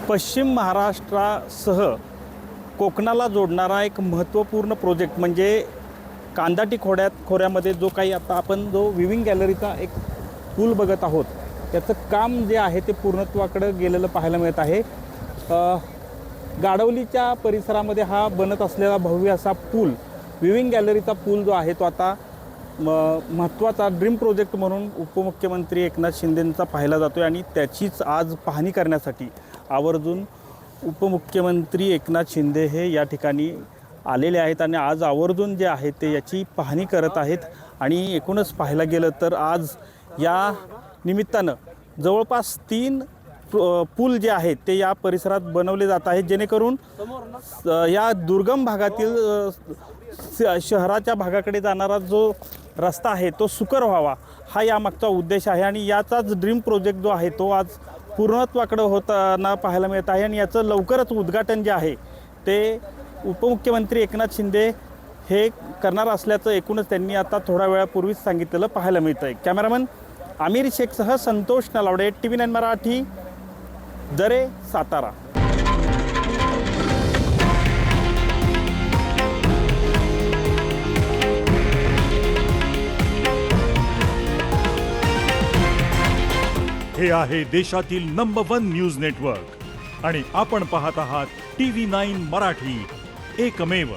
पश्चिम महाराष्ट्रासह कोकणाला जोडणारा एक महत्त्वपूर्ण प्रोजेक्ट म्हणजे कांदाटी खोऱ्यामध्ये जो काही आता आपण जो विविंग गॅलरीचा एक पूल बघत आहोत त्याचं काम जे आहे ते पूर्णत्वाकडे गेलेलं पाहायला मिळत आहे। गाडवलीच्या परिसरामध्ये हा बनत असलेला भव्य असा पूल विविंग गॅलरीचा पूल जो आहे तो आता महत्त्वाचा ड्रीम प्रोजेक्ट म्हणून उपमुख्यमंत्री एकनाथ शिंदेंचा पाहिला जातो आणि त्याचीच आज पाहणी करण्यासाठी आवर्जून उपमुख्यमंत्री एकनाथ शिंदे हे या ठिकाणी आलेले आहेत आणि आज आवर्जून जे आहे ते याची पाहणी करत आहेत। आणि एकूणच पाहायला गेलं तर आज या निमित्तानं जवळपास 3 पूल जे आहेत ते या परिसरात बनवले जात आहेत जेणेकरून या दुर्गम भागातील शहराच्या भागाकडे जाणारा जो रस्ता आहे तो सुकर व्हावा हा यामागचा उद्देश आहे। आणि याचाच ड्रीम प्रोजेक्ट जो आहे तो आज पूर्णत्वाकडे होताना पाहायला मिळत आहे आणि याचं लवकरच उद्घाटन जे आहे ते उपमुख्यमंत्री एकनाथ शिंदे हे करणार असल्याचं एकूणच त्यांनी आता थोड्या वेळापूर्वीच सांगितलेलं पाहायला मिळतं आहे। कॅमेरामन आमिर शेखसह संतोष नलावडे TV9 मराठी दरे सातारा। हे आहे देशातील नंबर 1 न्यूज नेटवर्क आणि आपण पाहत आहात TV9 मराठी, एकमेव।